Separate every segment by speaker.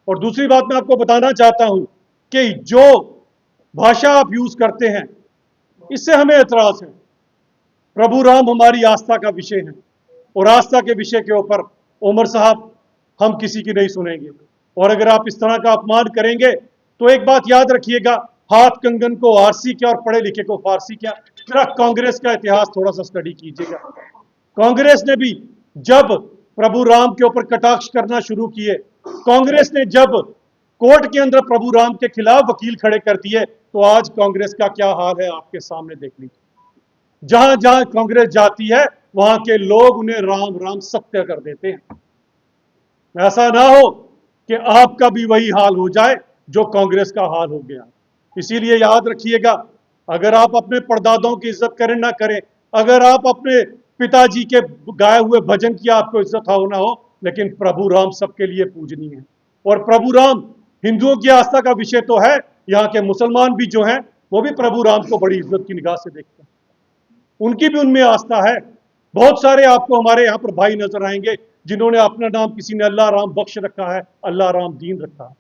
Speaker 1: और दूसरी बात मैं आपको बताना चाहता हूं कि जो भाषा आप यूज करते हैं इससे हमें एतराज है। प्रभु राम हमारी आस्था का विषय है और आस्था के विषय के ऊपर उमर साहब हम किसी की नहीं सुनेंगे। और अगर आप इस तरह का अपमान करेंगे तो एक बात याद रखिएगा, हाथ कंगन को आरसी क्या और पढ़े लिखे को फारसी क्या। जरा कांग्रेस का इतिहास थोड़ा सा स्टडी कीजिएगा। कांग्रेस ने भी जब प्रभु राम के ऊपर कटाक्ष करना शुरू किए, कांग्रेस ने जब कोर्ट के अंदर प्रभु राम के खिलाफ वकील खड़े कर दिए, तो आज कांग्रेस का क्या हाल है आपके सामने देख लीजिए। जहां जहां कांग्रेस जाती है वहां के लोग उन्हें राम राम सत्य कर देते हैं। ऐसा ना हो कि आपका भी वही हाल हो जाए जो कांग्रेस का हाल हो गया। इसीलिए याद रखिएगा, अगर आप अपने परदादों की इज्जत करें ना करें, अगर आप अपने पिताजी के गाए हुए भजन की आपको इज्जत हो ना हो, लेकिन प्रभु राम सबके लिए पूजनीय है। और प्रभु राम हिंदुओं की आस्था का विषय तो है, यहाँ के मुसलमान भी जो हैं वो भी प्रभु राम को बड़ी इज्जत की निगाह से देखते हैं, उनकी भी उनमें आस्था है। बहुत सारे आपको हमारे यहाँ पर भाई नजर आएंगे जिन्होंने अपना नाम, किसी ने अल्लाह राम बख्श रखा है, अल्लाह राम दीन रखा है।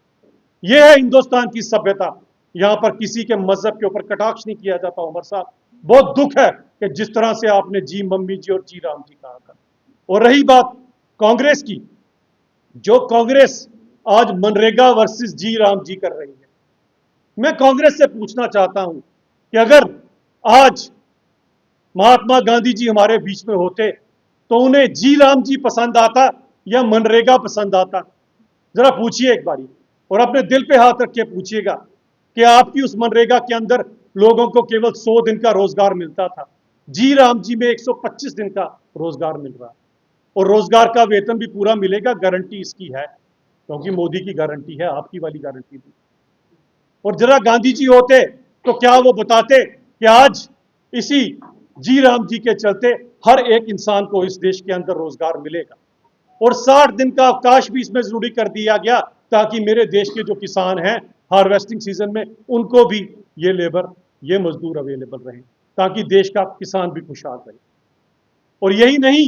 Speaker 1: यह है हिंदुस्तान की सभ्यता। यहां पर किसी के मजहब के ऊपर कटाक्ष नहीं किया जाता। उमर साहब, बहुत दुख है कि जिस तरह से आपने जी मम्मी जी और जी राम जी कहा था। और रही बात कांग्रेस की, जो कांग्रेस आज मनरेगा वर्सेस जी राम जी कर रही है, मैं कांग्रेस से पूछना चाहता हूं कि अगर आज महात्मा गांधी जी हमारे बीच में होते तो उन्हें जी राम जी पसंद आता या मनरेगा पसंद आता? जरा पूछिए एक बारी, और अपने दिल पे हाथ रख के पूछिएगा कि आपकी उस मनरेगा के अंदर लोगों को केवल 100 दिन का रोजगार मिलता था, जी राम जी में 125 दिन का रोजगार मिल रहा है। और रोजगार का वेतन भी पूरा मिलेगा, गारंटी इसकी है, क्योंकि मोदी की गारंटी है, आपकी वाली गारंटी नहीं। और जरा गांधी जी होते तो क्या वो बताते कि आज इसी जी राम जी के चलते हर एक इंसान को इस देश के अंदर रोजगार मिलेगा। और 60 दिन का अवकाश भी इसमें जरूरी कर दिया गया ताकि मेरे देश के जो किसान हैं हार्वेस्टिंग सीजन में उनको भी ये लेबर, ये मजदूर अवेलेबल रहे, ताकि देश का किसान भी खुशहाल रहे। और यही नहीं,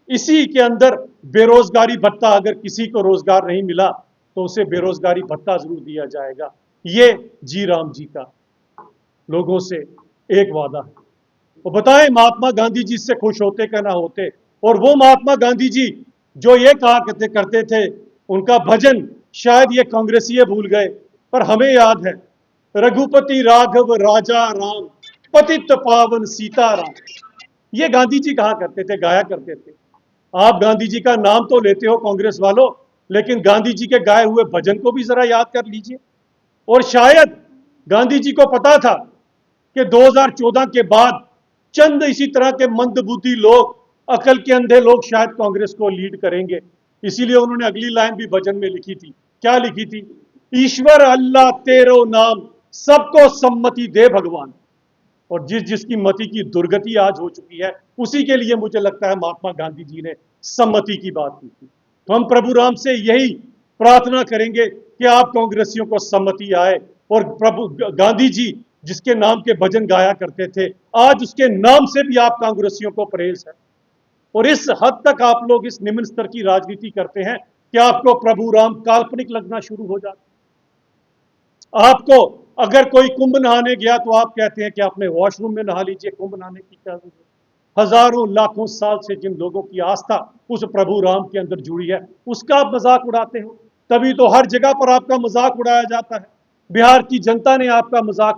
Speaker 1: इसी के अंदर बेरोजगारी भत्ता, अगर किसी को रोजगार नहीं मिला तो उसे बेरोजगारी भत्ता जरूर दिया जाएगा। ये जी राम जी का लोगों से एक वादा है। तो बताएं महात्मा गांधी जी इससे खुश होते क्या ना होते। और वो महात्मा गांधी जी जो ये कहा करते थे, उनका भजन शायद ये कांग्रेसी भूल गए, पर हमें याद है, रघुपति राघव राजा राम, पतित पावन सीताराम। ये गांधी जी कहा करते थे, गाया करते थे। आप गांधी जी का नाम तो लेते हो कांग्रेस वालों, लेकिन गांधी जी के गाए हुए भजन को भी जरा याद कर लीजिए। और शायद गांधी जी को पता था कि 2014 के बाद चंद इसी तरह के मंदबुद्धि लोग, अकल के अंधे लोग शायद कांग्रेस को लीड करेंगे। इसीलिए उन्होंने अगली लाइन भी भजन में लिखी थी। क्या लिखी थी? ईश्वर अल्लाह तेरो नाम, सबको सम्मति दे भगवान। और जिस जिसकी मति की दुर्गति आज हो चुकी है, उसी के लिए मुझे लगता है महात्मा गांधी जी ने सम्मति की बात की थी। तो हम प्रभु राम से यही प्रार्थना करेंगे कि आप कांग्रेसियों को सम्मति आए। और प्रभु गांधी जी जिसके नाम के भजन गाया करते थे, आज उसके नाम से भी आप कांग्रेसियों को परहेज है। और इस हद तक आप लोग इस निम्न स्तर की राजनीति करते हैं कि आपको प्रभु राम काल्पनिक लगना शुरू हो जाता। आपको अगर कोई कुंभ नहाने गया तो आप कहते हैं कि अपने वॉशरूम में नहा लीजिए, कुंभ नहाने की क्या जरूरत? हजारों लाखों साल से जिन लोगों की आस्था उस प्रभु राम के अंदर जुड़ी है, उसका आप मजाक उड़ाते हो। तभी तो हर जगह पर आपका मजाक उड़ाया जाता है। बिहार की जनता ने आपका मजाक